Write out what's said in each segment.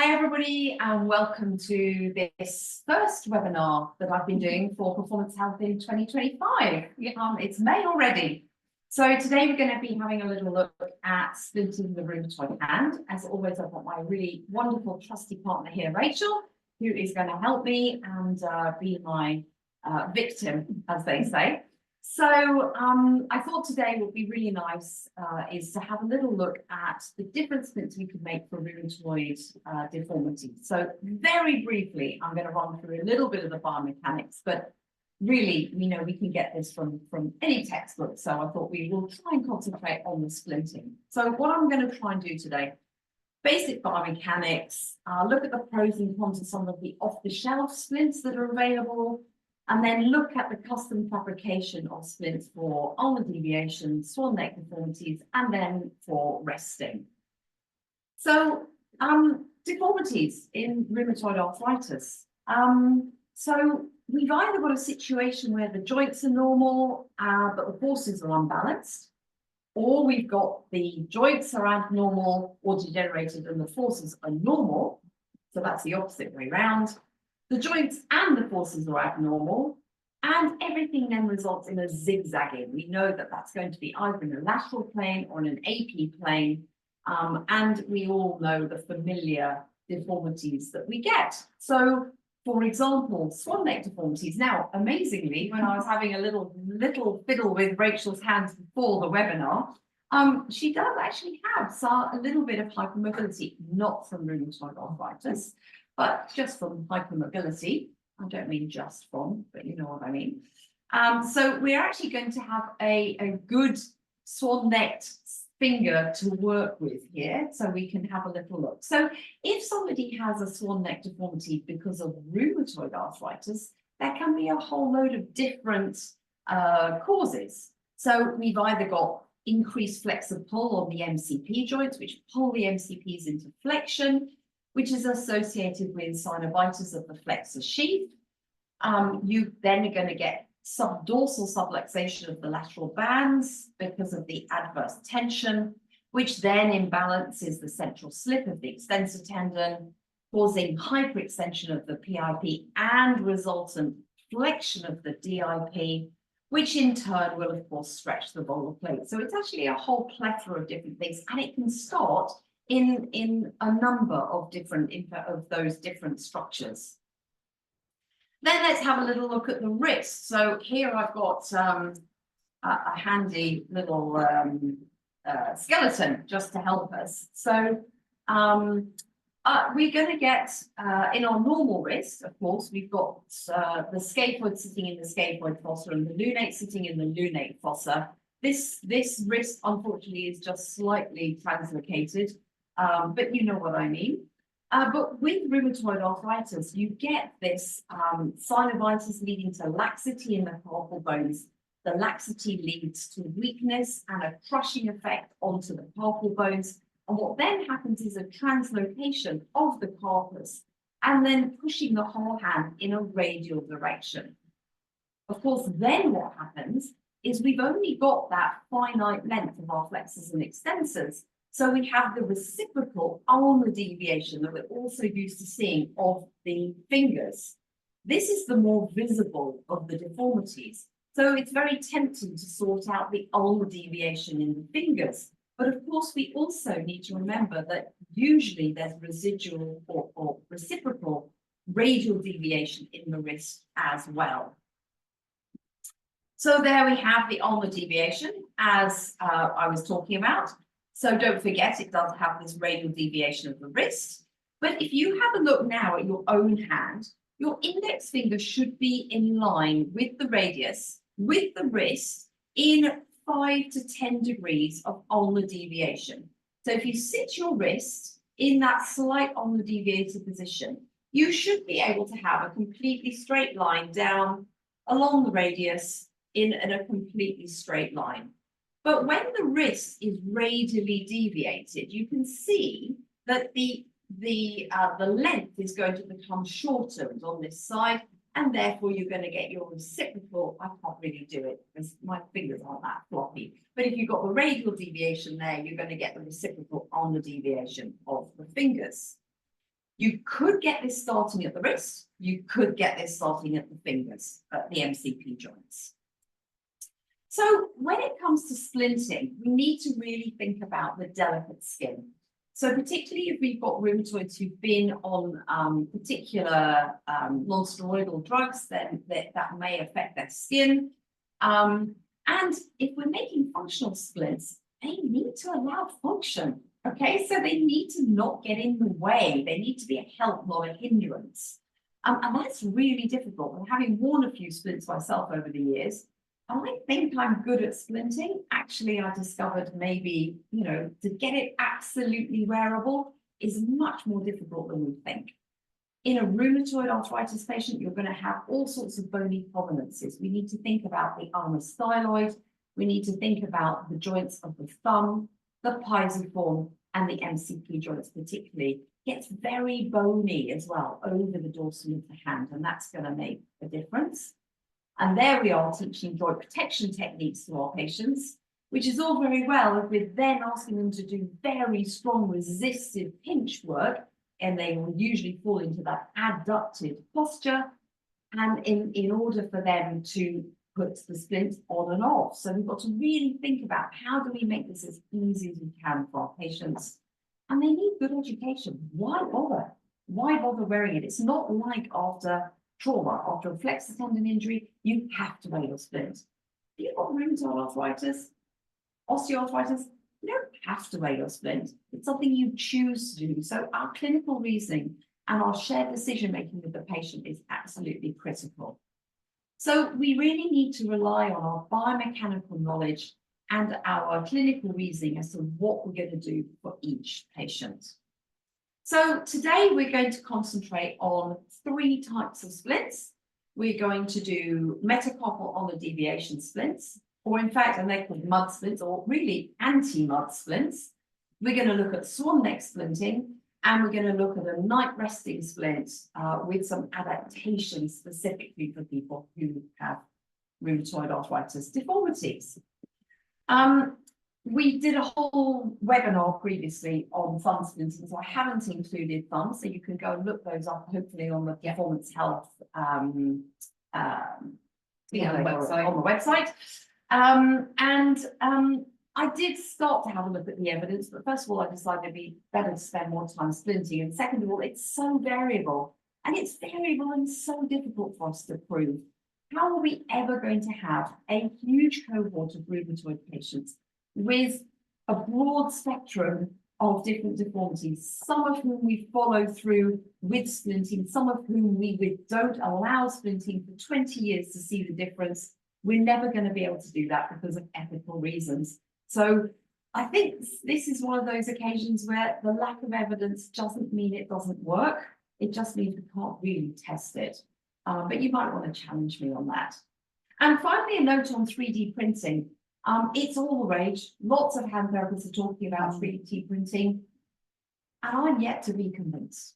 Hi everybody and welcome to this first webinar that I've been doing for Performance Health in 2025. It's May already. So today we're going to be having a little look at splinting the rheumatoid hand. As always, I've got my really wonderful trusty partner here, Rachel, who is going to help me and be my victim, as they say. So I thought today would be really nice is to have a little look at the different splints we could make for rheumatoid deformity. So very briefly, I'm going to run through a little bit of the biomechanics, but really, we can get this from any textbook. So I thought we will try and concentrate on the splinting. So what I'm going to try and do today, basic biomechanics, look at the pros and cons of some of the off-the-shelf splints that are available, and then look at the custom fabrication of splints for ulnar deviation, swan-neck deformities, and then for resting. So, deformities in rheumatoid arthritis. So we've either got a situation where the joints are normal, but the forces are unbalanced, or we've got the joints are abnormal or degenerated and the forces are normal. So that's the opposite way around. The joints and the forces are abnormal, and everything then results in a zigzagging. We know that that's going to be either in a lateral plane or in an AP plane, and we all know the familiar deformities that we get. So, for example, swan-neck deformities. Now, amazingly, when I was having a little fiddle with Rachel's hands before the webinar, she does actually have a little bit of hypermobility, not from rheumatoid arthritis, but just from hypermobility. I don't mean just from, but you know what I mean. So we're actually going to have a good swan-necked finger to work with here, so we can have a little look. So if somebody has a swan-neck deformity because of rheumatoid arthritis, there can be a whole load of different causes. So we've either got increased flexor pull on the MCP joints, which pull the MCPs into flexion, which is associated with synovitis of the flexor sheath. You then are going to get subdorsal subluxation of the lateral bands because of the adverse tension, which then imbalances the central slip of the extensor tendon, causing hyperextension of the PIP and resultant flexion of the DIP, which in turn will, of course, stretch the volar plate. So it's actually a whole plethora of different things, and it can start in a number of those different structures. Then let's have a little look at the wrist. So here I've got a handy little skeleton just to help us. So we're going to get, in our normal wrist, of course, we've got the scaphoid sitting in the scaphoid fossa and the lunate sitting in the lunate fossa. This wrist, unfortunately, is just slightly translocated. But you know what I mean. But with rheumatoid arthritis, you get this synovitis leading to laxity in the carpal bones. The laxity leads to weakness and a crushing effect onto the carpal bones. And what then happens is a translocation of the carpus and then pushing the whole hand in a radial direction. Of course, then what happens is we've only got that finite length of our flexors and extensors. So we have the reciprocal ulnar deviation that we're also used to seeing of the fingers. This is the more visible of the deformities. So it's very tempting to sort out the ulnar deviation in the fingers. But of course, we also need to remember that usually there's residual or reciprocal radial deviation in the wrist as well. So there we have the ulnar deviation, as I was talking about. So don't forget, it does have this radial deviation of the wrist. But if you have a look now at your own hand, your index finger should be in line with the radius, with the wrist, in 5 to 10 degrees of ulnar deviation. So if you sit your wrist in that slight ulnar deviated position, you should be able to have a completely straight line down along the radius in a completely straight line. But when the wrist is radially deviated, you can see that the length is going to become shortened on this side, and therefore you're going to get your reciprocal. I can't really do it because my fingers aren't that floppy. But if you've got the radial deviation there, you're going to get the reciprocal on the deviation of the fingers. You could get this starting at the wrist. You could get this starting at the fingers, at the MCP joints. So when it comes to splinting, we need to really think about the delicate skin. So particularly if we've got rheumatoids who've been on particular non-steroidal drugs, then that may affect their skin. And if we're making functional splints, they need to allow function. Okay, so they need to not get in the way. They need to be a help, not a hindrance. And that's really difficult. And having worn a few splints myself over the years, I think I'm good at splinting. Actually, I discovered maybe, to get it absolutely wearable is much more difficult than we think. In a rheumatoid arthritis patient, you're going to have all sorts of bony prominences. We need to think about the ulnar styloid. We need to think about the joints of the thumb, the pisiform, and the MCP joints particularly. It gets very bony as well over the dorsal of the hand, and that's going to make a difference. And there we are teaching joint protection techniques to our patients, which is all very well if we're then asking them to do very strong resistive pinch work, and they will usually fall into that adducted posture, and in order for them to put the splint on and off. So we've got to really think about how do we make this as easy as we can for our patients. And they need good education. Why bother? Why bother wearing it? It's not like after trauma, after a flexor tendon injury, you have to wear your splint. If you've got rheumatoid arthritis, osteoarthritis, you don't have to wear your splint. It's something you choose to do. So our clinical reasoning and our shared decision making with the patient is absolutely critical. So we really need to rely on our biomechanical knowledge and our clinical reasoning as to what we're going to do for each patient. So today we're going to concentrate on 3 types of splints. We're going to do metacarpal ulnar deviation splints, or in fact, and they're called mud splints, or really anti-mud splints. We're going to look at swan-neck splinting, and we're going to look at a night resting splint with some adaptations specifically for people who have rheumatoid arthritis deformities. We did a whole webinar previously on thumb splinting, so I haven't included thumbs, so you can go and look those up, hopefully on the Performance Health on the website. I did start to have a look at the evidence, but first of all, I decided it'd be better to spend more time splinting, and second of all, it's so variable, and so difficult for us to prove. How are we ever going to have a huge cohort of rheumatoid patients with a broad spectrum of different deformities, some of whom we follow through with splinting, some of whom we don't allow splinting for 20 years to see the difference? We're never going to be able to do that because of ethical reasons. So I think this is one of those occasions where the lack of evidence doesn't mean it doesn't work. It just means we can't really test it. But you might want to challenge me on that. And finally, a note on 3D printing. It's all the rage. Lots of hand therapists are talking about 3D printing, and I'm yet to be convinced.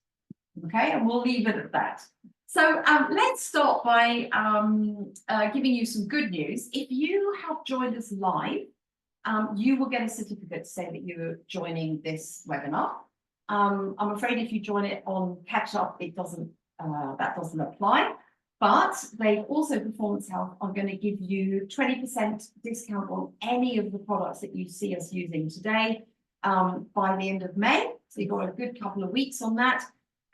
Okay, and we'll leave it at that. So let's start by giving you some good news. If you have joined us live, you will get a certificate to say that you're joining this webinar. I'm afraid if you join it on catch up, it doesn't. That doesn't apply. But they also, Performance Health, are going to give you 20% discount on any of the products that you see us using today by the end of May. So you've got a good couple of weeks on that.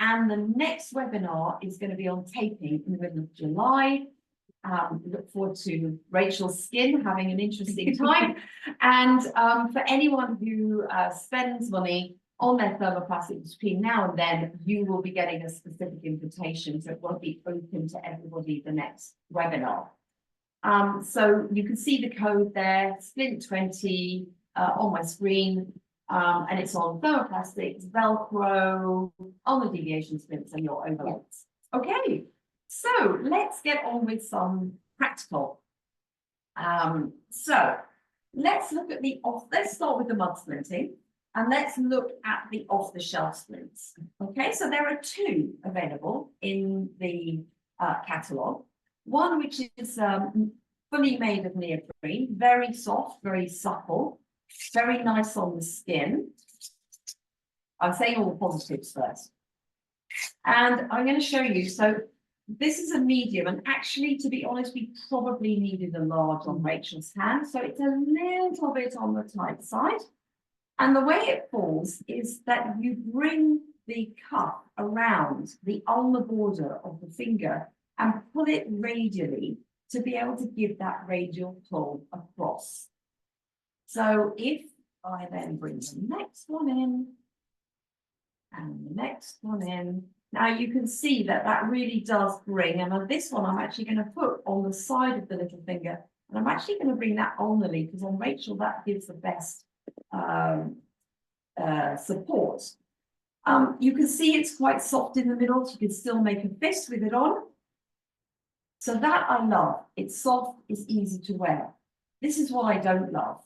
And the next webinar is going to be on taping in the middle of July. Look forward to Rachel's skin having an interesting time. And for anyone who spends money on their thermoplastic between now and then, you will be getting a specific invitation, so it won't be open to everybody the next webinar. So you can see the code there, Splint20 on my screen, and it's on thermoplastics, Velcro, on the deviation splints and your overlays. Okay, so let's get on with some practical. So let's look at let's start with the mud splinting. And let's look at the off-the-shelf splints. Okay, so there are 2 available in the catalogue. One which is fully made of neoprene, very soft, very supple, very nice on the skin. I'm saying all the positives first. And I'm going to show you. So this is a medium, and actually, to be honest, we probably needed a large on Rachel's hand. So it's a little bit on the tight side. And the way it falls is that you bring the cuff around the ulnar border of the finger and pull it radially to be able to give that radial pull across. So if I then bring the next one in and the next one in, now you can see that that really does bring, and on this one I'm actually going to put on the side of the little finger, and I'm actually going to bring that ulnarly because on Rachel that gives the best support. You can see it's quite soft in the middle, so you can still make a fist with it on. So that I love. It's soft, it's easy to wear. This is what I don't love.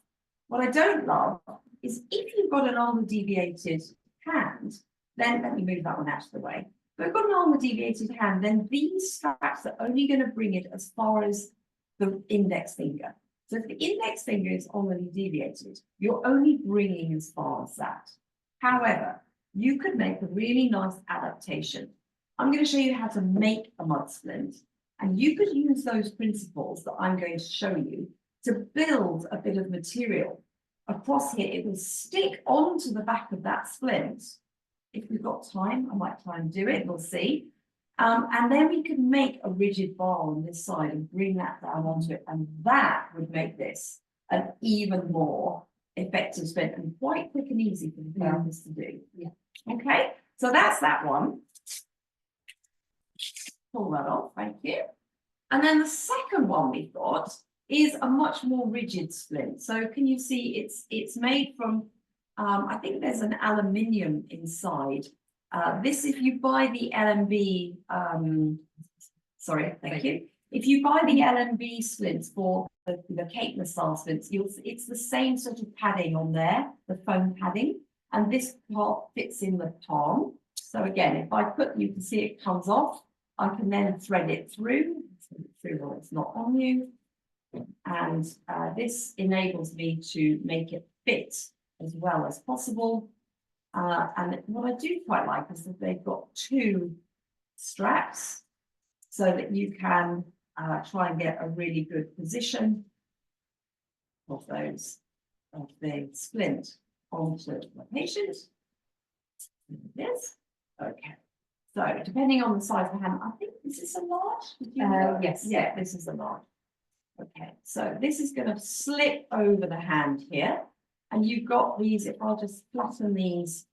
What I don't love is if you've got an ulnar deviated hand, then let me move that one out of the way. If I've got an ulnar deviated hand, then these straps are only going to bring it as far as the index finger. So if the index finger is ulnarly deviated, you're only bringing as far as that. However, you could make a really nice adaptation. I'm going to show you how to make a mud splint, and you could use those principles that I'm going to show you to build a bit of material across here. It will stick onto the back of that splint. If we've got time, I might try and do it, we'll see. And then we can make a rigid bar on this side and bring that down onto it. And that would make this an even more effective splint and quite quick and easy for the therapist to do. Yeah. Okay, so that's that one. Pull that off, thank you. And then the second one we've got is a much more rigid splint. So can you see it's made from, I think there's an aluminium inside. This, if you buy the LMB, sorry, thank you. If you buy the LMB splints for the Caitner style splints, it's the same sort of padding on there, the foam padding, and this part fits in the palm. So again, if I put, you can see it comes off, I can then thread it through while it's not on you. And this enables me to make it fit as well as possible. And what I do quite like is that they've got two straps so that you can try and get a really good position of the splint onto the patient. This, okay. So depending on the size of the hand, I think this is a large. Yes. Yeah, this is a large. Okay, so this is going to slip over the hand here, and you've got these. If I'll just flatten these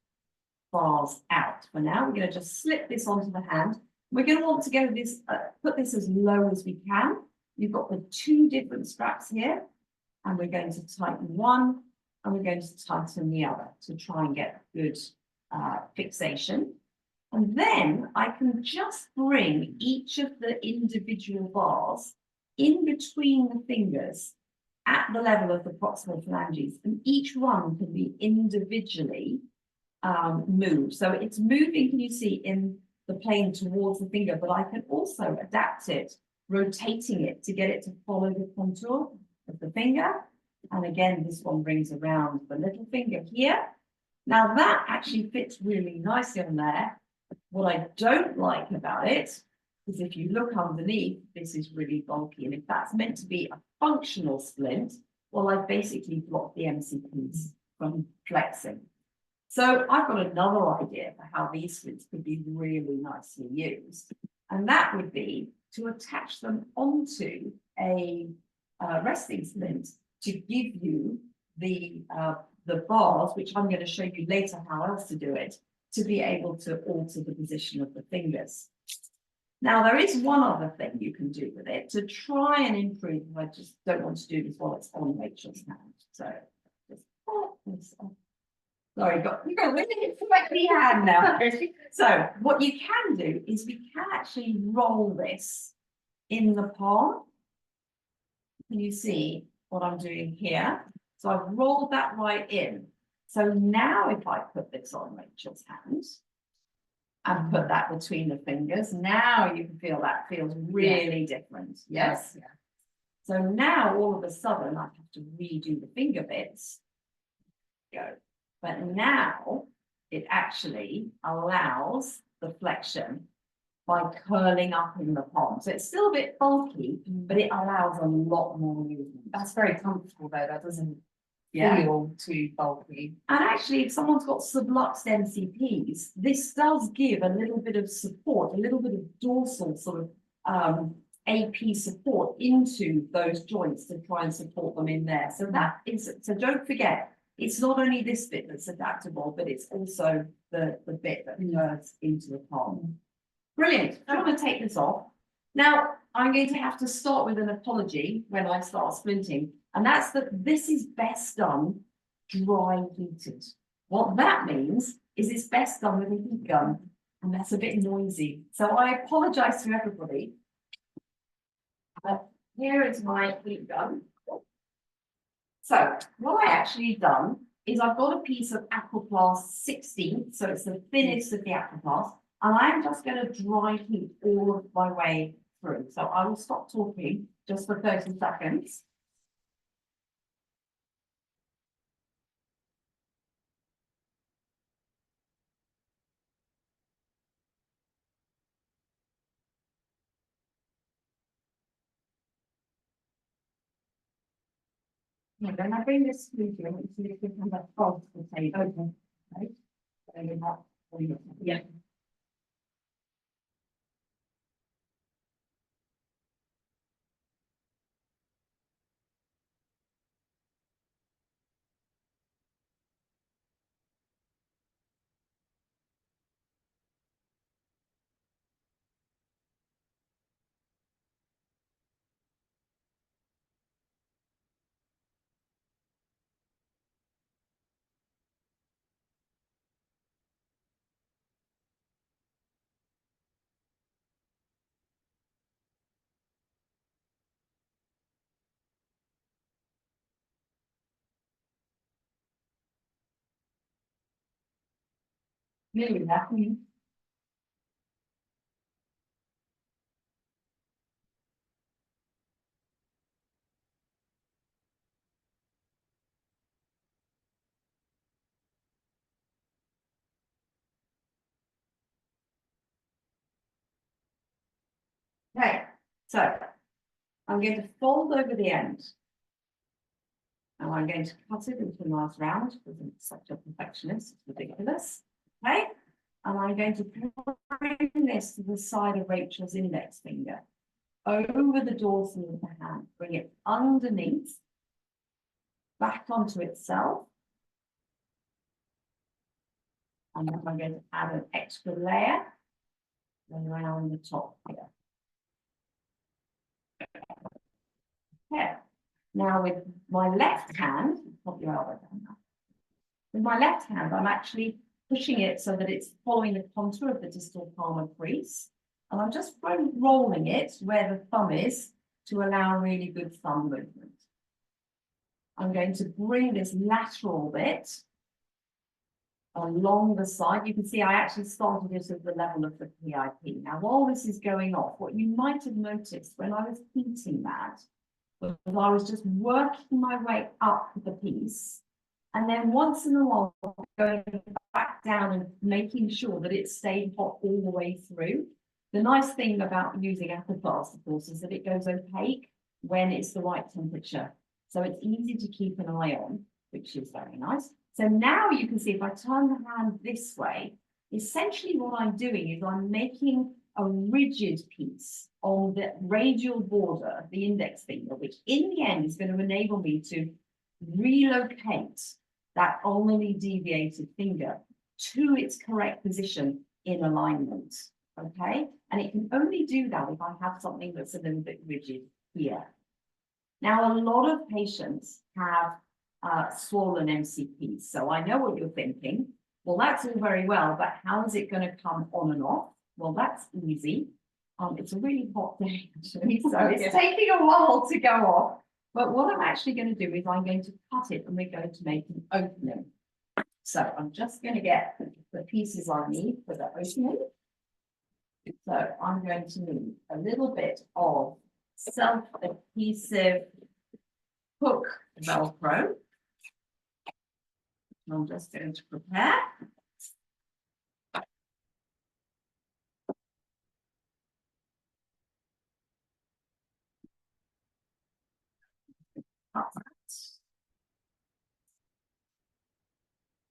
bars out for now, we're going to just slip this onto the hand. We're going to want to go this, put this as low as we can. You've got the two different straps here, and we're going to tighten one, and we're going to tighten the other to try and get good fixation. And then I can just bring each of the individual bars in between the fingers at the level of the proximal phalanges, and each one can be individually moved. So it's moving, can you see, in the plane towards the finger, but I can also adapt it, rotating it to get it to follow the contour of the finger. And again, this one brings around the little finger here. Now that actually fits really nicely on there. What I don't like about it is if you look underneath, this is really bulky. And if that's meant to be a functional splint, well, I've basically blocked the MCPs from flexing. So I've got another idea for how these splints could be really nicely used. And that would be to attach them onto a resting splint to give you the bars, which I'm going to show you later how else to do it, to be able to alter the position of the fingers. Now, there is one other thing you can do with it to try and improve. I just don't want to do this while it's on Rachel's hand. So just pop this off. Sorry, you got really sweaty hand now. So what you can do is we can actually roll this in the palm. Can you see what I'm doing here? So I've rolled that right in. So now if I put this on Rachel's hand and put that between the fingers, now you can feel that feels really different. Yes? Yeah. So now all of a sudden I have to redo the finger bits. Go. But now it actually allows the flexion by curling up in the palm. So it's still a bit bulky, but it allows a lot more movement. That's very comfortable though. That doesn't Yeah. feel too bulky. And actually, if someone's got subluxed MCPs, this does give a little bit of support, a little bit of dorsal sort of AP support into those joints to try and support them in there. So that is, so don't forget, it's not only this bit that's adaptable, but it's also the bit that goes into the palm. Brilliant. I'm going to take this off. Now, I'm going to have to start with an apology when I start splinting, and that's that this is best done dry heated. What that means is it's best done with a heat gun, and that's a bit noisy. So I apologize to everybody. Here is my heat gun. So what I actually done is I've got a piece of Aquaplast 16, so it's the thinnest of the Aquaplast, and I'm just going to dry heat all of my way through. So I will stop talking just for 30 seconds. Yeah, then I bring this through here, and see if we can have both the table. Okay. Right? So you're not, yeah. Nearly that. Okay, so I'm going to fold over the end. And I'm going to cut it into a nice round because I'm such a perfectionist, it's ridiculous. Okay, and I'm going to bring this to the side of Rachel's index finger, over the dorsal of the hand, bring it underneath, back onto itself. And then I'm going to add an extra layer around the top here. Okay. Now with my left hand, pop your elbow down now. With my left hand, I'm actually pushing it so that it's following the contour of the distal palmar crease. And I'm just rolling it where the thumb is to allow really good thumb movement. I'm going to bring this lateral bit along the side. You can see I actually started this at the level of the PIP. Now, while this is going off, what you might have noticed when I was heating that was I was just working my way up the piece, and then once in a while going back down and making sure that it stayed hot all the way through. The nice thing about using Aquaplast, of course, is that it goes opaque when it's the right temperature. So it's easy to keep an eye on, which is very nice. So now you can see if I turn the hand this way, essentially what I'm doing is I'm making a rigid piece on the radial border of the index finger, which in the end is going to enable me to relocate that ulnarly deviated finger to its correct position in alignment. Okay, and it can only do that if I have something that's a little bit rigid here. Now, a lot of patients have swollen MCPs, so I know what you're thinking. Well, that's all very well, but how is it going to come on and off? Well, that's easy. It's a really hot day, actually, so it's taking a while to go off. But what I'm actually going to do is I'm going to cut it and we're going to make an opening. So I'm just going to get the pieces I need for the opening. So I'm going to need a little bit of self-adhesive hook Velcro. I'm just going to prepare.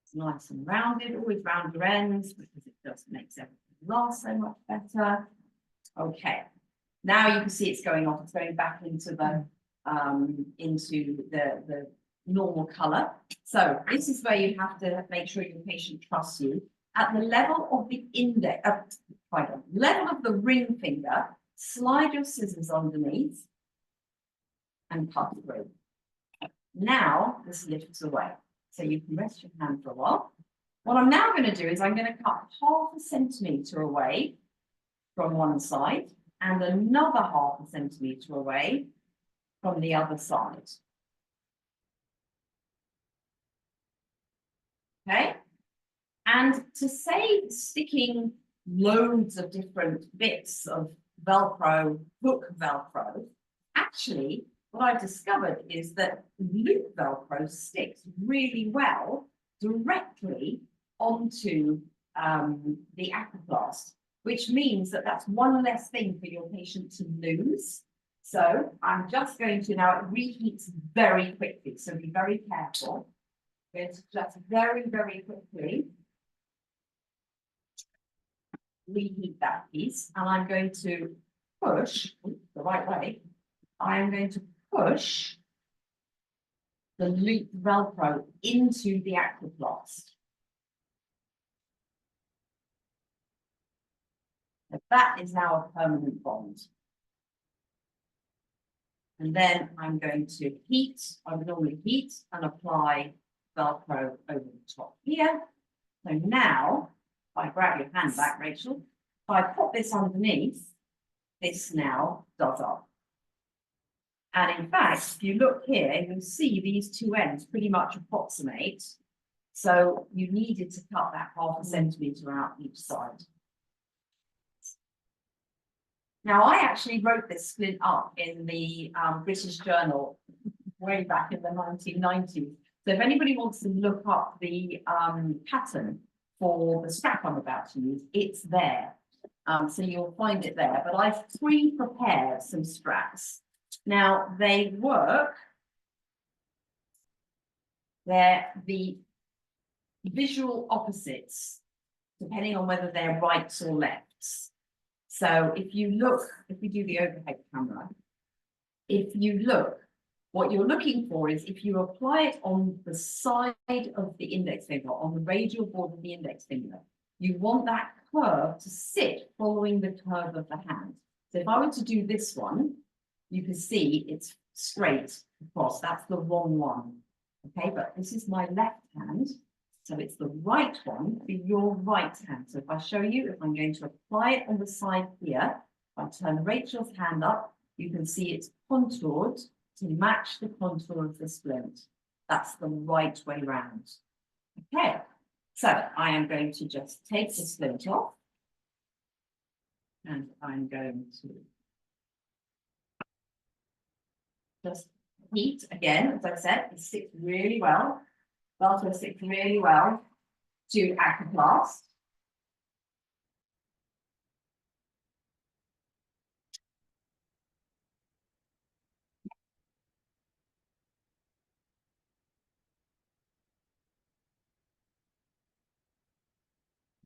It's nice and rounded, always round your ends because it just makes everything last so much better. Okay, now you can see it's going off. It's going back into the normal color. So this is where you have to make sure your patient trusts you. At the level of the index, level of the ring finger, slide your scissors underneath and cut through. Now this lifts away. So you can rest your hand for a while. What I'm now going to do is I'm going to cut 0.5 centimetre away from one side and another 0.5 centimetre away from the other side. Okay, and to save sticking loads of different bits of Velcro, hook Velcro, actually what I've discovered is that loop Velcro sticks really well directly onto the acroplast, which means that that's one less thing for your patient to lose. So I'm just going to, now it reheats very quickly, so be very careful. I'm going to just very, very quickly reheat that piece, and I'm going to push the right way. I'm going to push the loop Velcro into the acroplast. That is now a permanent bond. And then I'm going to heat, I would normally heat and apply Velcro over the top here. So now, if I grab your hand back, Rachel, if I put this underneath, this now does up. And in fact, if you look here, you'll see these two ends pretty much approximate. So you needed to cut that 0.5 centimetre out each side. Now, I actually wrote this splint up in the British Journal way back in the 1990s. So if anybody wants to look up the pattern for the strap I'm about to use, it's there. So you'll find it there. But I've pre-prepared some straps. Now, they work. They're the visual opposites, depending on whether they're rights or lefts. So if you look, if we do the overhead camera, if you look, what you're looking for is if you apply it on the side of the index finger, on the radial board of the index finger, you want that curve to sit following the curve of the hand. So if I were to do this one, you can see it's straight across. That's the wrong one. Okay, but this is my left hand. So it's the right one for your right hand. So if I show you, if I'm going to apply it on the side here, if I turn Rachel's hand up, you can see it's contoured to match the contour of the splint. That's the right way round. Okay, so I am going to just take the splint off. And I'm going to just heat again, as I said, it sticks really well. Velcro sticks really well to acroplast.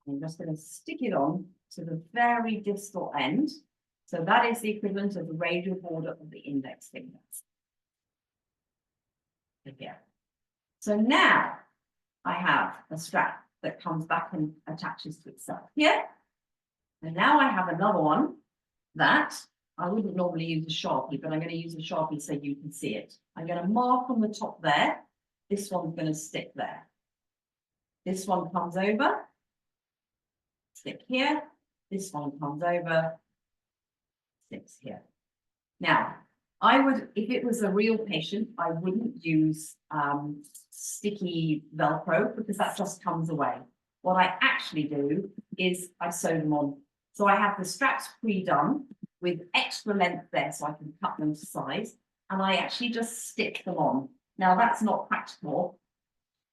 I'm just going to stick it on to the very distal end. So that is the equivalent of the radial border of the index finger. Again. So now I have a strap that comes back and attaches to itself here. And now I have another one that I wouldn't normally use a Sharpie, but I'm going to use a Sharpie so you can see it. I'm going to mark on the top there. This one's going to stick there. This one comes over, stick here. This one comes over, sticks here. Now, I would, if it was a real patient, I wouldn't use sticky Velcro because that just comes away. What I actually do is I sew them on. So I have the straps pre-done with extra length there so I can cut them to size, and I actually just stick them on. Now that's not practical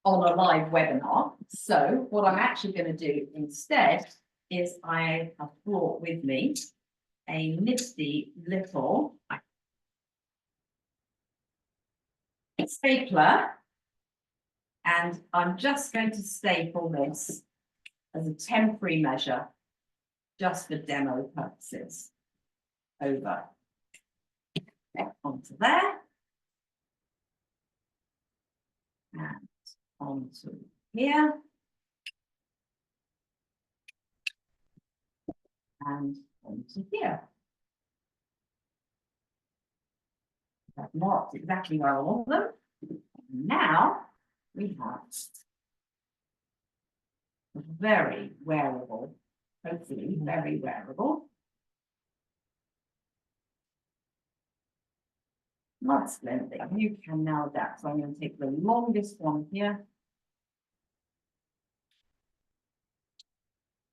on a live webinar. So what I'm actually going to do instead is I have brought with me a nifty little stapler, And I'm just going to staple this as a temporary measure, just for demo purposes, over onto there. And onto here. And onto here. I've marked exactly where I want them. Now we have a very wearable, hopefully very wearable mud splint that you can now adapt. So I'm going to take the longest one here.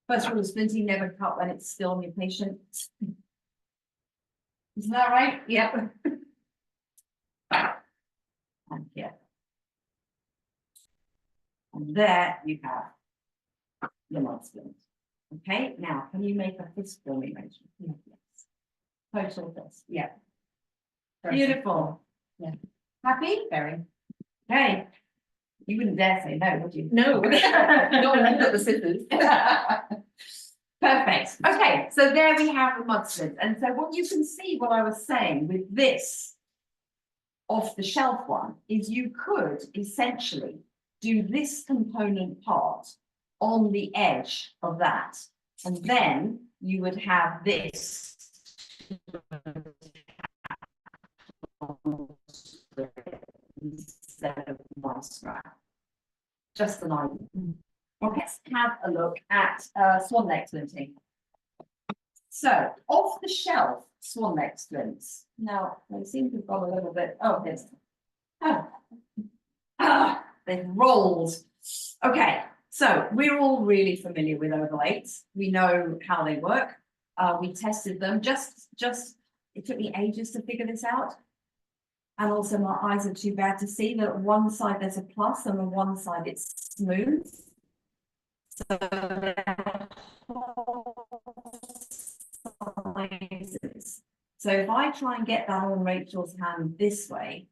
First rule of splinting, never cut when it's still on your patient. Isn't that right? Yep. And here. And there you have the mud splint. Okay, now can you make a fist for me, Rachel? Yes. Total fist. Yeah. Beautiful. Yeah. Happy? Very. Okay. You wouldn't dare say no, would you? No, not when you've got the scissors. Perfect. Okay, so there we have the mud splint. And so what you can see, what I was saying with this off the shelf one, is you could essentially do this component part on the edge of that. And then you would have this instead of one strap. Just an idea. Okay, let's have a look at swan-neck splinting. So, off the shelf swan-neck splints. Now, they seem to have got a little bit. Oh, there's. They've rolled. Okay, so we're all really familiar with overlays. We know how they work. We tested them. It took me ages to figure this out. And also my eyes are too bad to see that on one side there's a plus and on one side it's smooth. So if I try and get that on Rachel's hand this way,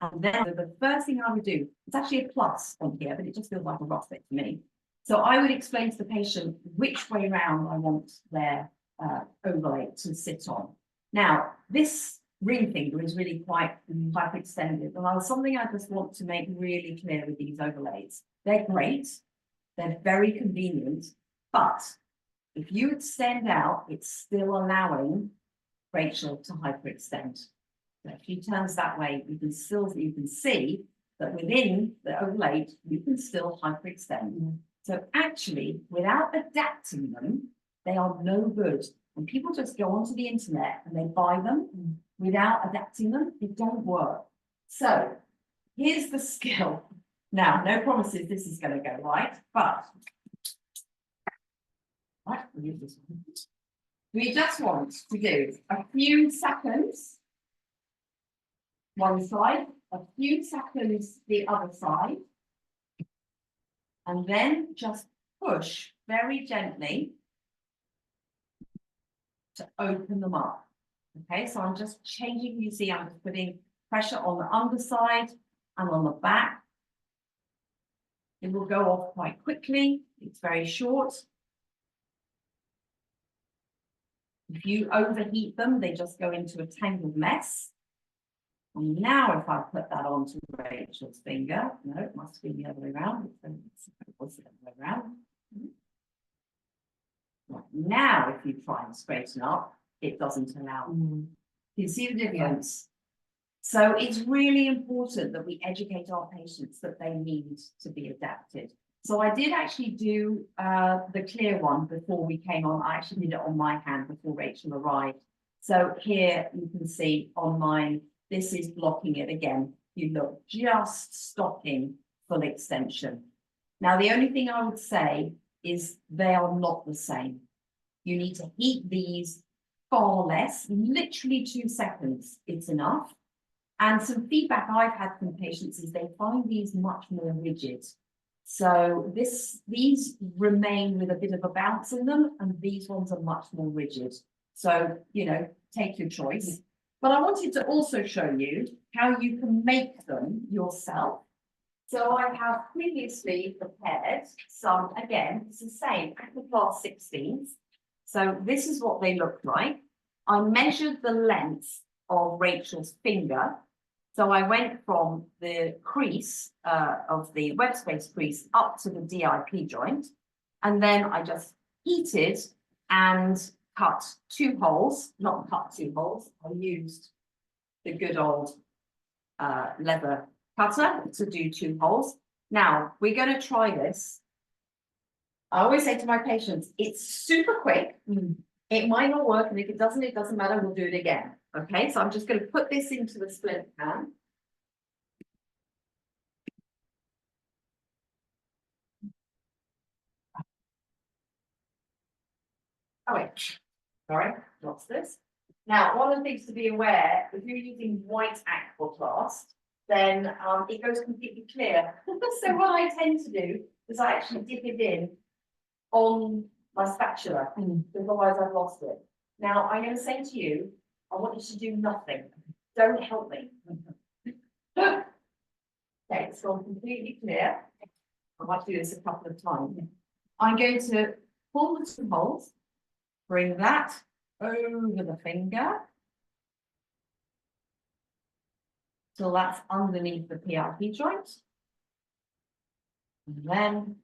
and then the first thing I would do, it's actually a plus on here, but it just feels like a rough bit to me. So I would explain to the patient which way round I want their overlay to sit on. Now, this ring finger is really quite extended, and something I just want to make really clear with these overlays. They're great, they're very convenient, but if you extend out, it's still allowing Rachel to hyperextend. So if she turns that way, you can see that within the overlay, you can still hyperextend. So actually, without adapting them, they are no good. And people just go onto the internet and they buy them without adapting them. They don't work. So here's the skill. Now, no promises this is going to go right, but we just want to do a few seconds one side, a few seconds the other side, and then just push very gently to open them up. Okay, so I'm just changing, you see, I'm just putting pressure on the underside and on the back. It will go off quite quickly. It's very short. If you overheat them, they just go into a tangled mess. And now if I put that onto Rachel's finger, no, it must be the other way around. It was the other way around. Right. Now, if you try and straighten up, it doesn't allow. You see the difference? So it's really important that we educate our patients that they need to be adapted. So I did actually do the clear one before we came on. I actually did it on my hand before Rachel arrived. So here you can see on mine, this is blocking it again. You look, just stopping full extension. Now, the only thing I would say is they are not the same. You need to heat these far less, literally 2 seconds, it's enough. And some feedback I've had from patients is they find these much more rigid. So these remain with a bit of a bounce in them, and these ones are much more rigid. So, you know, take your choice. But I wanted to also show you how you can make them yourself. So I have previously prepared some, again, it's the same, Aquaplast 16s. So this is what they look like. I measured the length of Rachel's finger. So I went from the crease of the web space crease up to the DIP joint. And then I just heated and cut 2 holes, not cut 2 holes. I used the good old leather cutter to do 2 holes. Now we're going to try this. I always say to my patients, it's super quick. It might not work, and if it doesn't matter, we'll do it again. Okay, so I'm just going to put this into the splint pan. Oh wait, sorry, what's this? Now, one of the things to be aware, if you're using white Aquaplast, then it goes completely clear. So what I tend to do is I actually dip it in on my spatula, because otherwise I've lost it. Now, I'm going to say to you, I want you to do nothing. Don't help me. Okay, it's gone completely clear. I might do this a couple of times. I'm going to pull the 2 holes, bring that over the finger till that's underneath the PRP joint. And then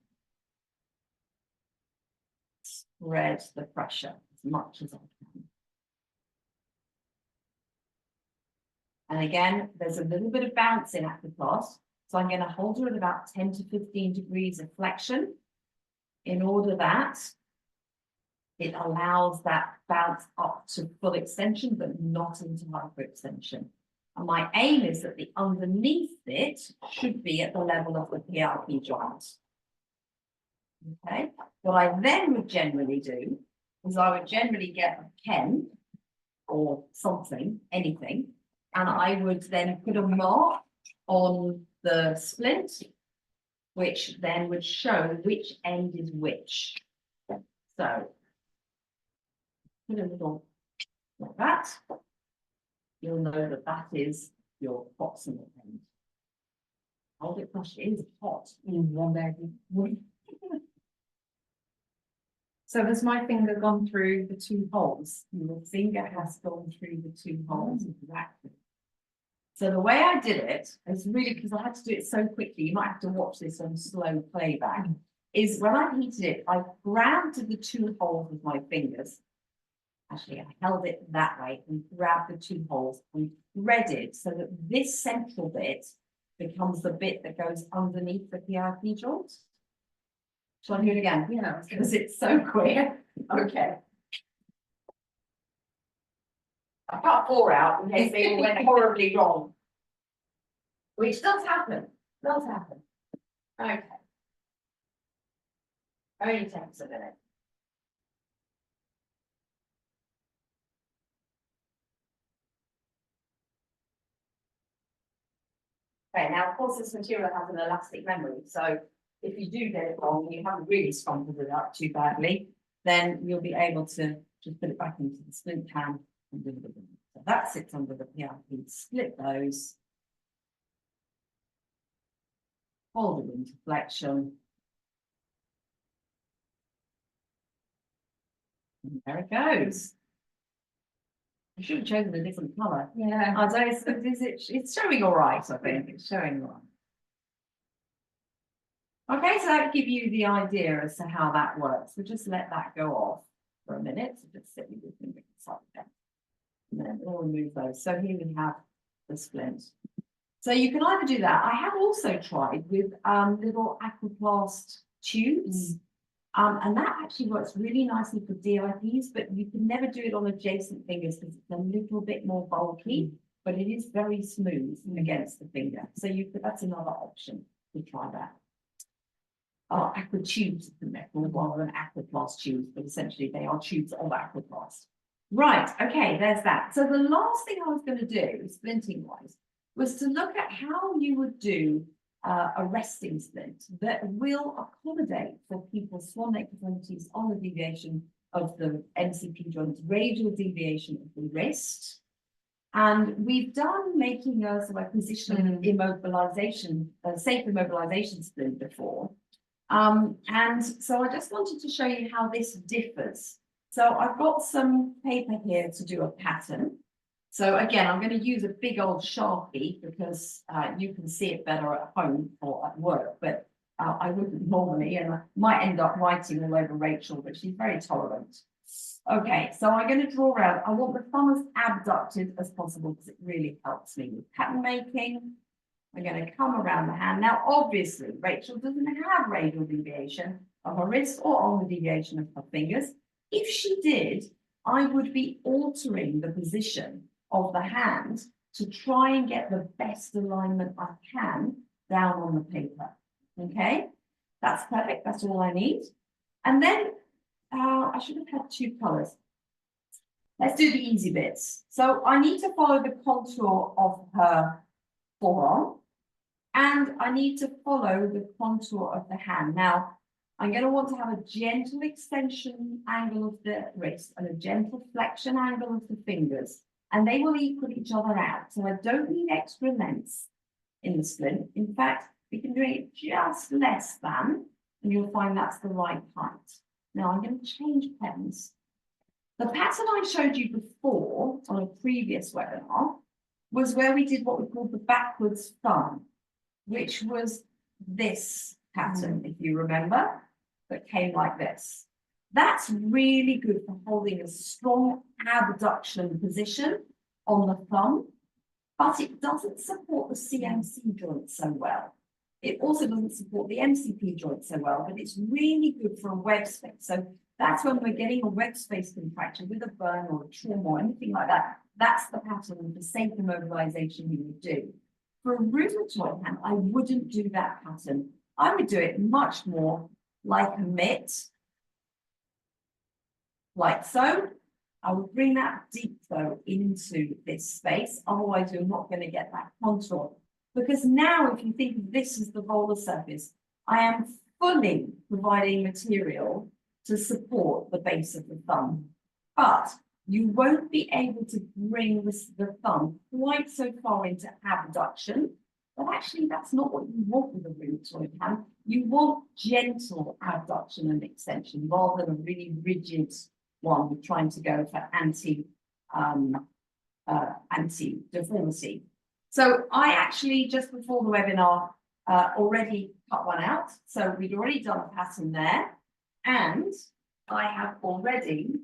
spread the pressure as much as I can. And again, there's a little bit of bounce in Aquaplast. So I'm going to hold her at about 10 to 15 degrees of flexion in order that it allows that bounce up to full extension, but not into hyperextension. And my aim is that the underneath it should be at the level of the PRP joint. Okay. What I then would generally do is I would generally get a pen or something, anything, and I would then put a mark on the splint, which then would show which end is which. So put a little like that. You'll know that that is your proximal end. Hold it, gosh, it is hot in one there. So has my finger gone through the 2 holes? Your finger has gone through the 2 holes, exactly. So the way I did it is really, because I had to do it so quickly, you might have to watch this on slow playback, is when I heated it, I grabbed the 2 holes with my fingers. Actually, I held it that way and grabbed the 2 holes and threaded so that this central bit becomes the bit that goes underneath the PRP joint. Shall I do it again? Yeah, because it's so quick. Okay. I cut 4 out in case they all went horribly wrong. Which does happen. Does happen. Okay. Only takes a minute. Okay, now of course this material has an elastic memory, so if you do get it wrong and you haven't really scrambled it up too badly, then you'll be able to just put it back into the splint pan and do it again. So that sits under the PRP, split those, hold it into flexion. And there it goes. I should have chosen a different colour. Yeah. I don't, it's showing all right, I think. It's showing all right. Okay, so that give you the idea as to how that works. We'll just let that go off for a minute. So just sit with your finger inside there. And then we'll remove those. So here we have the splint. So you can either do that. I have also tried with little Aquaplast tubes. And that actually works really nicely for DIPs, but you can never do it on adjacent fingers because it's a little bit more bulky, but it is very smooth against the finger. So that's another option to try that. Aqua tubes, they're called rather than Aquaplast tubes, but essentially they are tubes of Aquaplast. Right, okay, there's that. So the last thing I was going to do, splinting wise, was to look at how you would do a resting splint that will accommodate for people's swan-neck deformities on the deviation of the MCP joint, radial deviation of the wrist, And we've done making a sort of positional immobilization, safe immobilization splint before. And so I just wanted to show you how this differs. So I've got some paper here to do a pattern. So again, I'm going to use a big old Sharpie because you can see it better at home or at work, but I wouldn't normally, and I might end up writing all over Rachel, but she's very tolerant. Okay, so I'm going to draw out, I want the thumb as abducted as possible because it really helps me with pattern making. I'm going to come around the hand. Now, obviously, Rachel doesn't have radial deviation of her wrist or ulnar deviation of her fingers. If she did, I would be altering the position of the hand to try and get the best alignment I can down on the paper. Okay, that's perfect. That's all I need. And then I should have had two colors. Let's do the easy bits. So I need to follow the contour of her forearm, and I need to follow the contour of the hand. Now, I'm going to want to have a gentle extension angle of the wrist and a gentle flexion angle of the fingers, and they will equal each other out. So I don't need extra length in the splint. In fact, we can do it just less than, and you'll find that's the right height. Now I'm going to change pens. The pattern I showed you before on a previous webinar was where we did what we called the backwards thumb, which was this pattern, if you remember, that came like this. That's really good for holding a strong abduction position on the thumb, but it doesn't support the CMC joint so well. It also doesn't support the MCP joint so well, but it's really good for a web space. So that's when we're getting a web space contracture with a burn or a trauma or anything like that. That's the pattern for safe immobilization you would do. For a rheumatoid hand, I wouldn't do that pattern. I would do it much more like a mitt, like so. I would bring that deep though into this space, otherwise you're not going to get that contour. Because now if you think of this as the volar surface, I am fully providing material to support the base of the thumb. But you won't be able to bring the thumb quite so far into abduction. But actually that's not what you want with a rheumatoid hand. You want gentle abduction and extension rather than a really rigid one trying to go for anti-deformity. So I actually, just before the webinar, already cut one out. So we'd already done a pattern there. And I have already,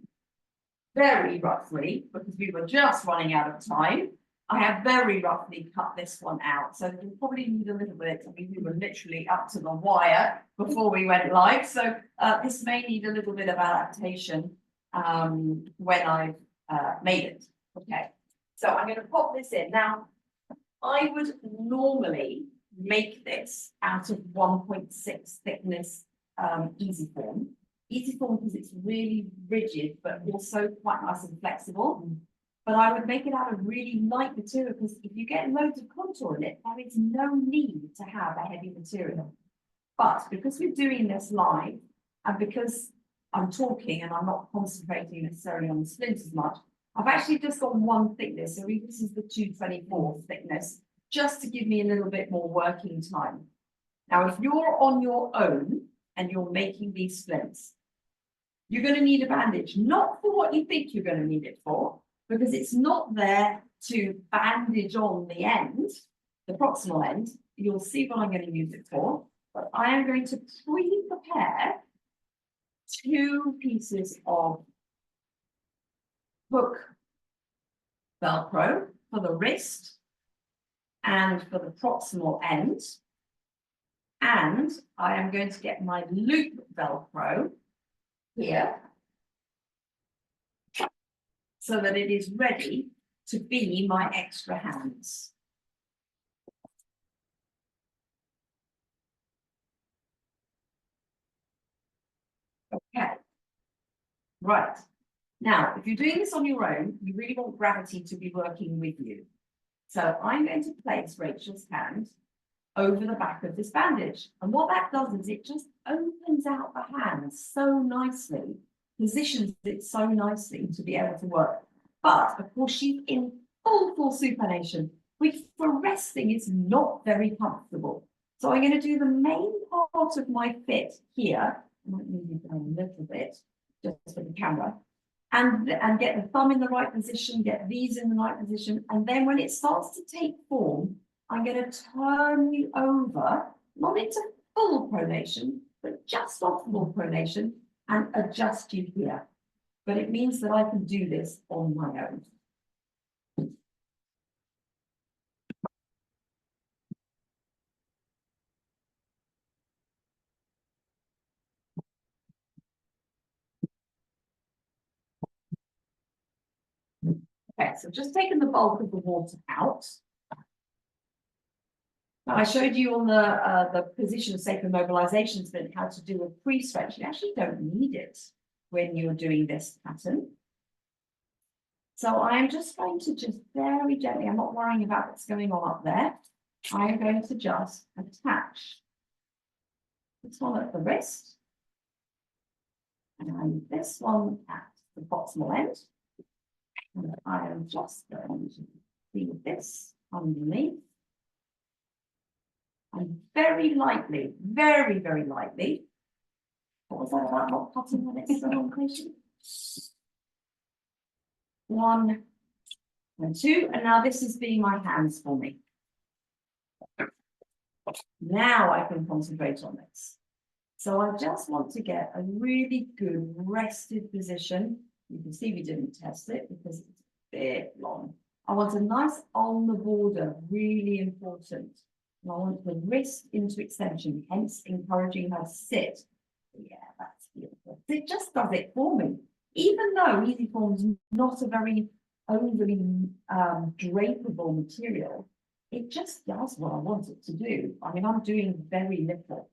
very roughly, because we were just running out of time, I have very roughly cut this one out. So we'll probably need a little bit. I mean, we were literally up to the wire before we went live. So this may need a little bit of adaptation when I've made it. Okay, so I'm going to pop this in. Now, I would normally make this out of 1.6 thickness easy form. Easy form because it's really rigid, but also quite nice and flexible. But I would make it out of really light material because if you get loads of contour in it, there is no need to have a heavy material. But because we're doing this live, and because I'm talking and I'm not concentrating necessarily on the splint as much, I've actually just got one thickness. So this is the 224 thickness, just to give me a little bit more working time. Now, if you're on your own and you're making these splints, you're going to need a bandage, not for what you think you're going to need it for, because it's not there to bandage on the end, the proximal end. You'll see what I'm going to use it for, but I am going to pre-prepare 2 pieces of hook Velcro for the wrist and for the proximal end. And I am going to get my loop Velcro here so that it is ready to be my extra hands. Okay, right. Now, if you're doing this on your own, you really want gravity to be working with you. So I'm going to place Rachel's hand over the back of this bandage. And what that does is it just opens out the hand so nicely, positions it so nicely to be able to work. But of course, she's in full supination, which for resting is not very comfortable. So I'm going to do the main part of my fit here. I might move it down a little bit, just for the camera. And get the thumb in the right position, get these in the right position. And then when it starts to take form, I'm going to turn you over, not into full pronation, but just off full pronation and adjust you here. But it means that I can do this on my own. Okay, so just taking the bulk of the water out. Now, I showed you on the position of safe immobilization splint how to do a pre-stretch. You actually don't need it when you're doing this pattern. So I'm just going to very gently, I'm not worrying about what's going on up there. I'm going to just attach this one at the wrist and this one at the proximal end. And I am just going to leave this underneath. And very lightly, very lightly. What was that about not cutting when it's the wrong patient? 1 and 2, and now this is being my hands for me. Now I can concentrate on this. So I just want to get a really good rested position. You can see we didn't test it because it's a bit long. I want a nice on the border, really important. And I want the wrist into extension, hence encouraging her to sit. Yeah, that's beautiful. It just does it for me. Even though easy form's not a very overly drapable material, it just does what I want it to do. I mean, I'm doing very little.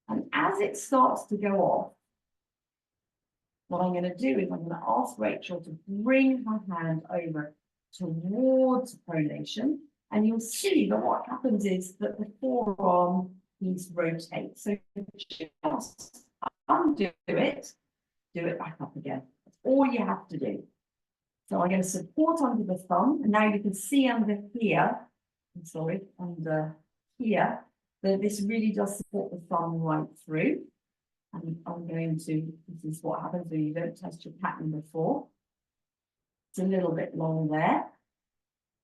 And as it starts to go off, what I'm going to do is I'm going to ask Rachel to bring her hand over towards pronation. And you'll see that what happens is that the forearm needs to rotate. So just undo it, do it back up again. That's all you have to do. So I'm going to support under the thumb. And now you can see under here, under here, that this really does support the thumb right through. And I'm going to, this is what happens when you don't test your pattern before. It's a little bit long there.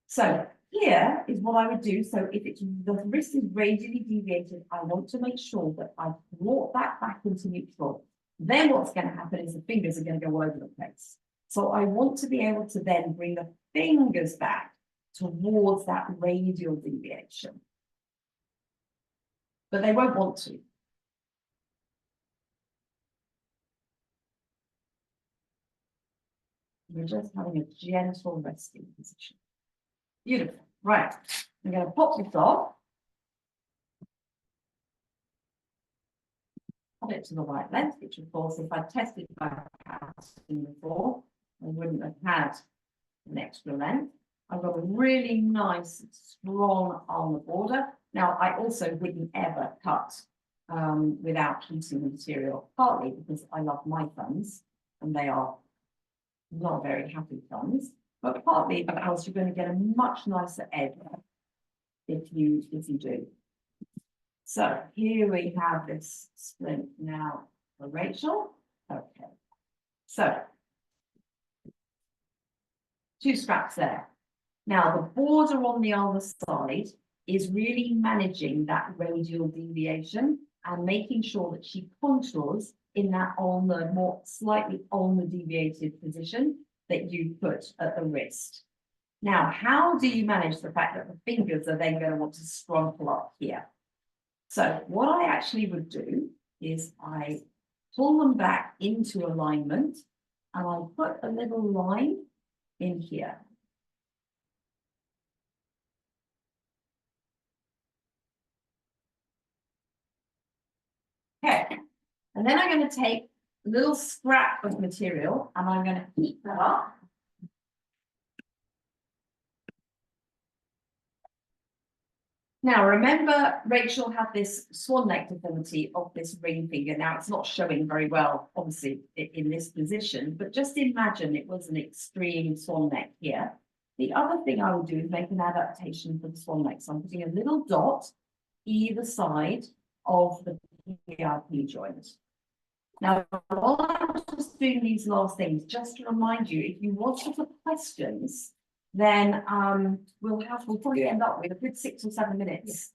So here is what I would do. So if it's the wrist is radially deviated, I want to make sure that I've brought that back into neutral. Then what's going to happen is the fingers are going to go all over the place. So I want to be able to then bring the fingers back towards that radial deviation. But they won't want to. We're just having a gentle resting position. Beautiful. Right. I'm going to pop this off. Put it to the right length, which of course, if I tested my pattern before, I wouldn't have had an extra length. I've got a really nice, strong on the border. Now, I also wouldn't ever cut without heating the material, partly because I love my thumbs, and they are not very happy thumbs, but partly because you're going to get a much nicer edge if you do. So here we have this splint now for Rachel. Okay, so 2 straps there. Now the border on the other side is really managing that radial deviation and making sure that she contours in that on the more slightly on the deviated position that you put at the wrist. Now, how do you manage the fact that the fingers are then going to want to scrumple up here? So what I actually would do is I pull them back into alignment and I'll put a little line in here. Okay, and then I'm going to take a little scrap of material and I'm going to heat that up. Now, remember, Rachel had this swan neck deformity of this ring finger. Now, it's not showing very well, obviously, in this position, but just imagine it was an extreme swan neck here. The other thing I will do is make an adaptation for the swan neck. So I'm putting a little dot either side of the PRP joint. Now, while I'm just doing these last things, just to remind you, if you want to put questions, then we'll probably end up with a good 6 or 7 minutes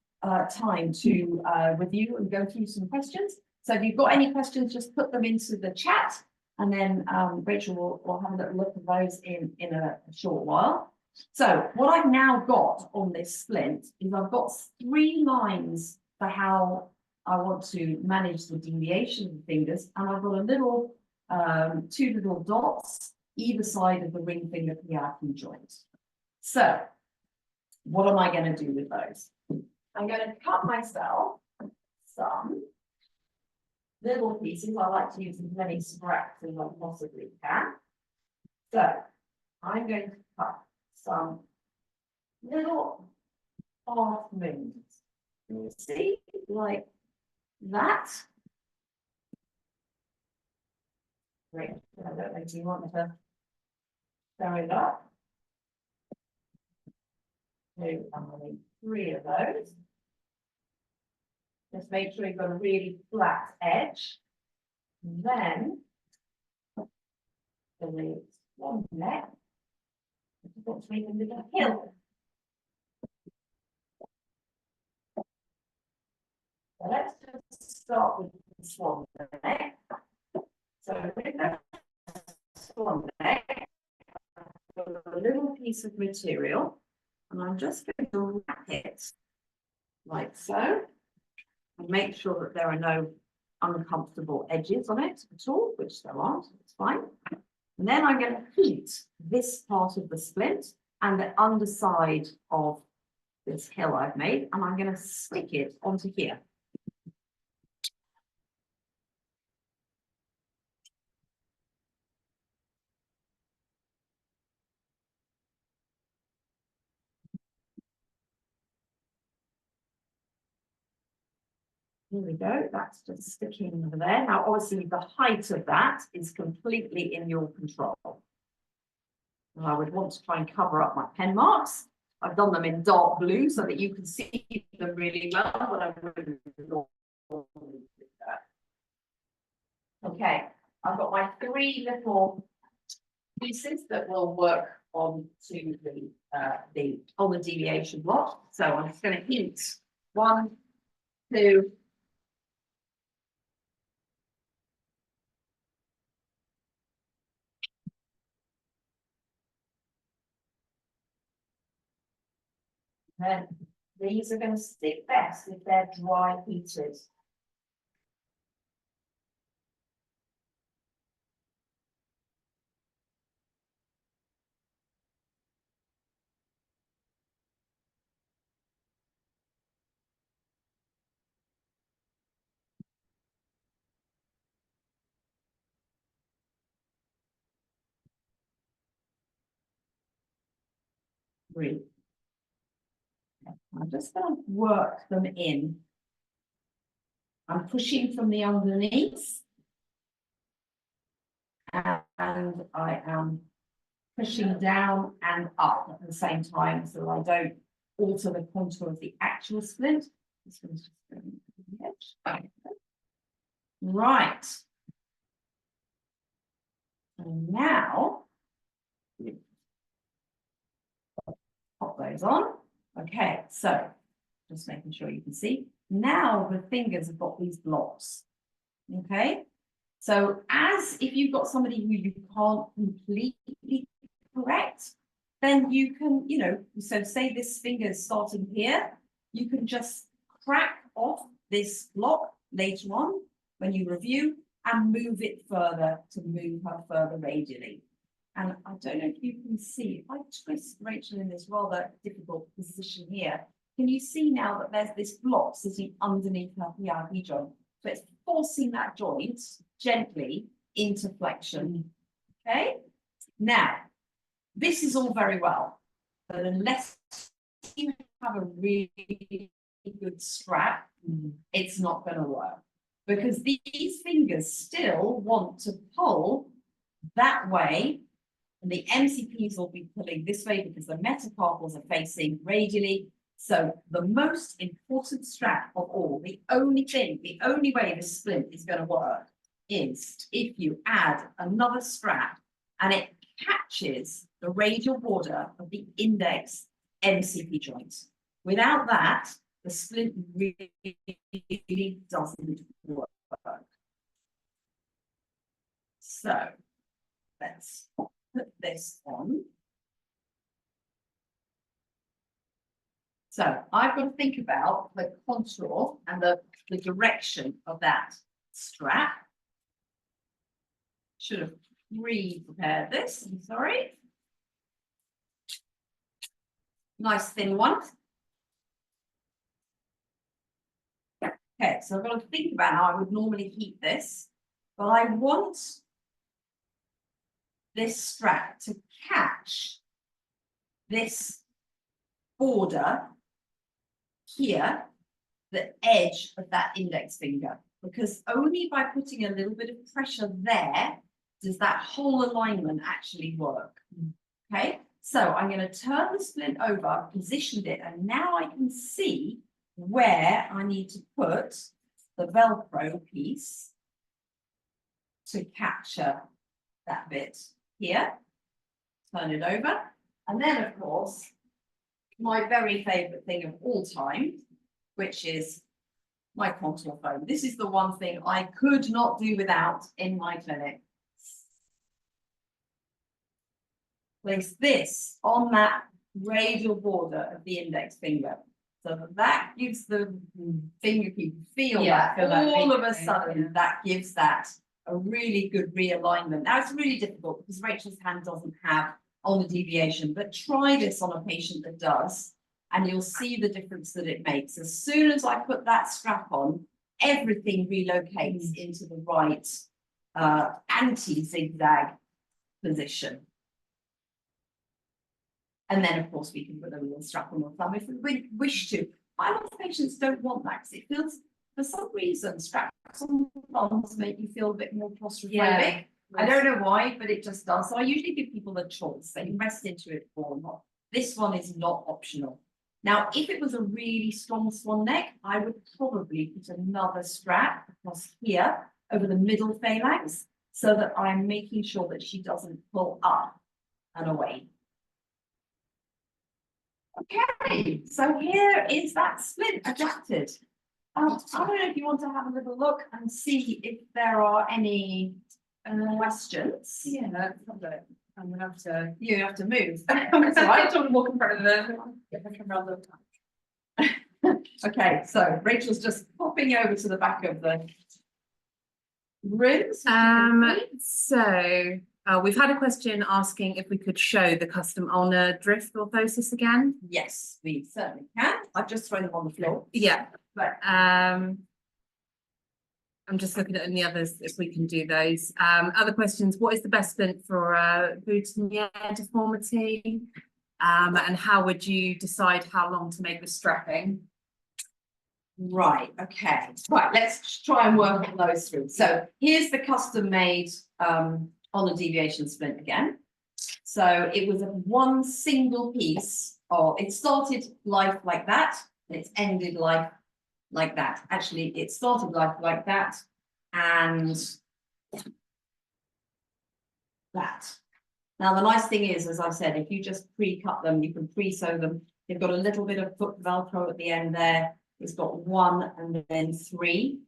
time to review and go through some questions. So if you've got any questions, just put them into the chat, and then Rachel will have a little look at those in a short while. So what I've now got on this splint is I've got 3 lines for how I want to manage the deviation of the fingers, and I've got a little 2 little dots either side of the ring finger PRP joint. So what am I going to do with those? I'm going to cut myself some little pieces. I like to use as many scraps as I possibly can. So I'm going to cut some little half moons. You see, like that. Great. I don't know, do you want to show it up? So I'm going to need 3 of those. Just make sure you've got a really flat edge. And then the swan neck. I've got to make a little hill. So let's just start with the swan neck. So with the swan neck, I've got a little piece of material, and I'm just going to wrap it like so, and make sure that there are no uncomfortable edges on it at all, which there aren't, it's fine. And then I'm going to heat this part of the splint and the underside of this hill I've made, and I'm going to stick it onto here. Here we go, that's just sticking over there. Now, obviously, the height of that is completely in your control. And I would want to try and cover up my pen marks. I've done them in dark blue so that you can see them really well, but I wouldn't normally do that. Okay, I've got my 3 little pieces that will work on to the deviation block. So I'm just going to heat 1, 2. Then these are going to stick best if they're dry heated. Really. I'm just going to work them in. I'm pushing from the underneath, and I am pushing down and up at the same time so that I don't alter the contour of the actual splint. This one's just going to the edge. Right. And now, pop those on. Okay, so just making sure you can see. Now the fingers have got these blocks. Okay, so as if you've got somebody who you can't completely correct, then you can, you know, so say this finger is starting here, you can just crack off this block later on when you review and move it further to move her further radially. And I don't know if you can see, if I twist Rachel in this rather difficult position here, can you see now that there's this block sitting underneath her PRP joint? So it's forcing that joint gently into flexion. Okay, now this is all very well, but unless you have a really good strap, it's not going to work, because these fingers still want to pull that way and the MCPs will be pulling this way because the metacarpals are facing radially. So the most important strap of all, the only way this splint is going to work is if you add another strap and it catches the radial border of the index MCP joint. Without that, the splint really doesn't work. So let's put this on. So I've got to think about the contour and the direction of that strap. Should have pre-prepared this, I'm sorry. Nice thin one. Okay, so I've got to think about how I would normally heat this, but I want this strap to catch this border here, the edge of that index finger, because only by putting a little bit of pressure there does that whole alignment actually work. Okay, so I'm going to turn the splint over, positioned it, and now I can see where I need to put the Velcro piece to capture that bit here. Turn it over, and then of course my very favorite thing of all time, which is my contour foam. This is the one thing I could not do without in my clinic. Place this on that radial border of the index finger, so that gives the fingertip feel that all of a sudden that gives that a really good realignment. Now it's really difficult because Rachel's hand doesn't have ulnar deviation, but try this on a patient that does, and you'll see the difference that it makes. As soon as I put that strap on, everything relocates into the right anti-zigzag position. And then, of course, we can put a little strap on the thumb if we wish to. A lot of patients don't want that because it feels, for some reason, straps on the thumbs make you feel a bit more claustrophobic. Yeah. I don't know why, but it just does. So I usually give people a choice. They can rest into it or not. This one is not optional. Now, if it was a really strong swan neck, I would probably put another strap across here over the middle phalanx so that I'm making sure that she doesn't pull up and away. Okay, so here is that splint adapted. I don't know if you want to have a little look and see if there are any questions. Yeah, let's have it. I'm gonna have to. You have to move. That's all right. I don't want to walk in front of the Okay, so Rachel's just popping over to the back of the room. We've had a question asking if we could show the custom ulnar drift orthosis again. Yes, we certainly can. I've just thrown them on the floor. Yeah, but I'm just looking at any others if we can do those. Other questions: what is the best splint for boutonniere deformity? And how would you decide how long to make the strapping? Right, okay. Right, let's try and work on those through. So here's the custom made ulnar deviation splint again. So it was a one single piece, or it started life like that, and it's ended life like that. Actually, it started life like that and that. Now, the nice thing is, as I said, if you just pre-cut them, you can pre-sew them. They've got a little bit of foot Velcro at the end there. It's got 1 and then 3.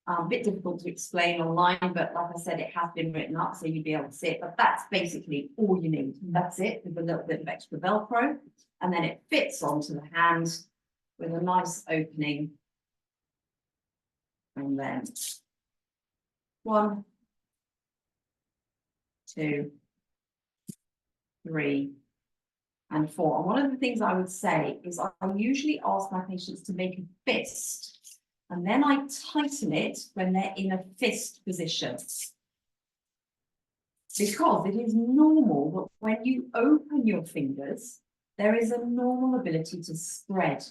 A bit difficult to explain online, but like I said, it has been written up, so you'll be able to see it. But that's basically all you need. That's it, with a little bit of extra Velcro. And then it fits onto the hand with a nice opening. And then 1, 2, 3, and 4. And one of the things I would say is I usually ask my patients to make a fist, and then I tighten it when they're in a fist position. Because it is normal that when you open your fingers, there is a normal ability to spread.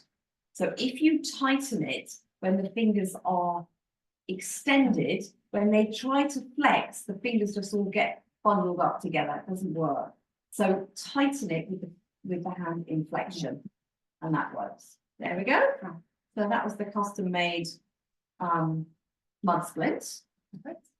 So if you tighten it when the fingers are extended, when they try to flex, the fingers just all get bundled up together. It doesn't work. So tighten it with the hand in flexion, and that works. There we go. So that was the custom made mud splint.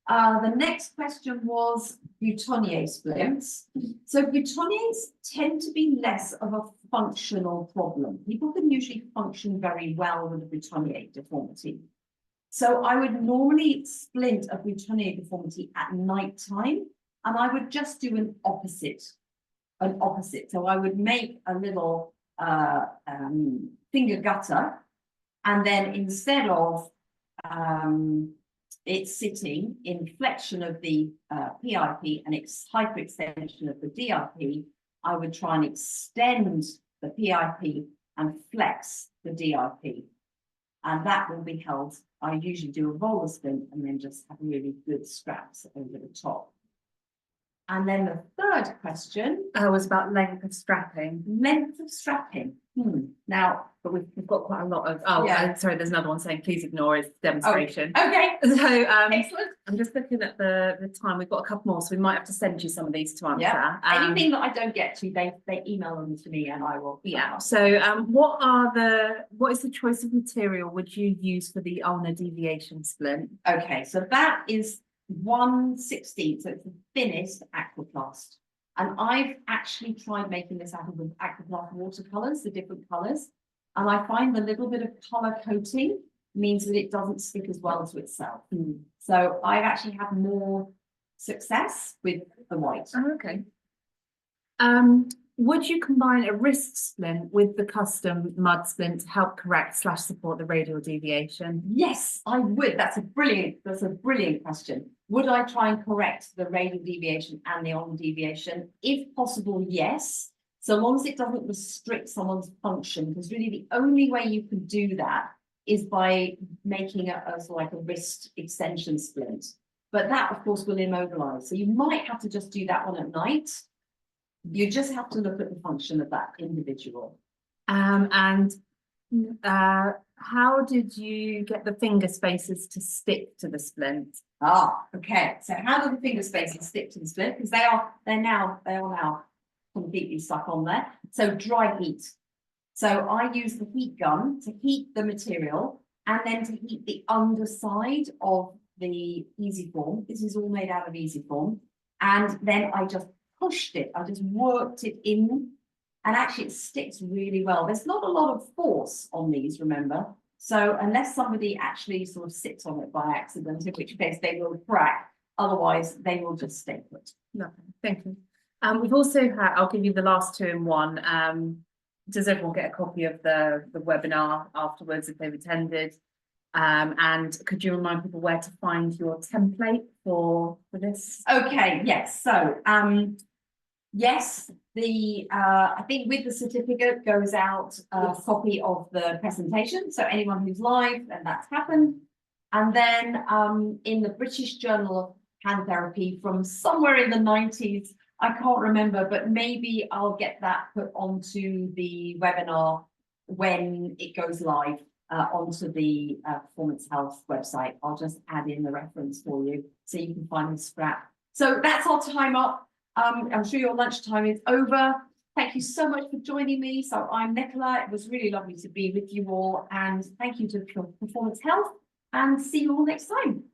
The next question was boutonniere splints. So boutonnieres tend to be less of a functional problem. People can usually function very well with a boutonniere deformity. So I would normally splint a boutonniere deformity at night time, and I would just do an opposite. So I would make a little finger gutter, and then instead of it's sitting in flexion of the PIP and it's hyperextension of the DIP, I would try and extend the PIP and flex the DIP. And that will be held. I usually do a roller splint and then just have really good straps over the top. And then the third question was about length of strapping. Length of strapping. Now, But we've got quite a lot of, sorry, there's another one saying, please ignore his demonstration. okay, So excellent. I'm just looking at the time. We've got a couple more, so we might have to send you some of these to answer. Yeah. Anything that I don't get to, they email them to me and I will. Yeah. So what is the choice of material would you use for the ulnar deviation splint? Okay, so that is 1/16, so it's the thinnest aquaplast. And I've actually tried making this out of the aquaplast watercolors, the different colors. And I find the little bit of color coating means that it doesn't stick as well to itself. So I've actually had more success with the white. Oh, okay. Would you combine a wrist splint with the custom mud splint to help correct / support the radial deviation? Yes, I would. That's a brilliant question. Would I try and correct the radial deviation and the ulnar deviation? If possible, yes. So long as it doesn't restrict someone's function, because really the only way you can do that is by making a sort of like a wrist extension splint. But that, of course, will immobilize. So you might have to just do that one at night. You just have to look at the function of that individual. How did you get the finger spaces to stick to the splint? Okay. So how do the finger spaces stick to the splint? Because they are now completely stuck on there. So dry heat. So I use the heat gun to heat the material and then to heat the underside of the easy form. This is all made out of easy form. And then I just pushed it. I just worked it in, and actually it sticks really well. There's not a lot of force on these, remember? So unless somebody actually sort of sits on it by accident, in which case they will crack, otherwise they will just stay put. Lovely, thank you. We've also had, I'll give you the last two in one. Does everyone get a copy of the webinar afterwards if they've attended? And could you remind people where to find your template for this? Okay, yes. So yes, I think with the certificate goes out a copy of the presentation. So anyone who's live, and that's happened. And then in the British Journal of Hand Therapy from somewhere in the 90s, I can't remember, but maybe I'll get that put onto the webinar when it goes live onto the Performance Health website. I'll just add in the reference for you so you can find the scrap. So that's our time up. I'm sure your lunchtime is over. Thank you so much for joining me. So I'm Nicola. It was really lovely to be with you all. And thank you to Performance Health, and see you all next time.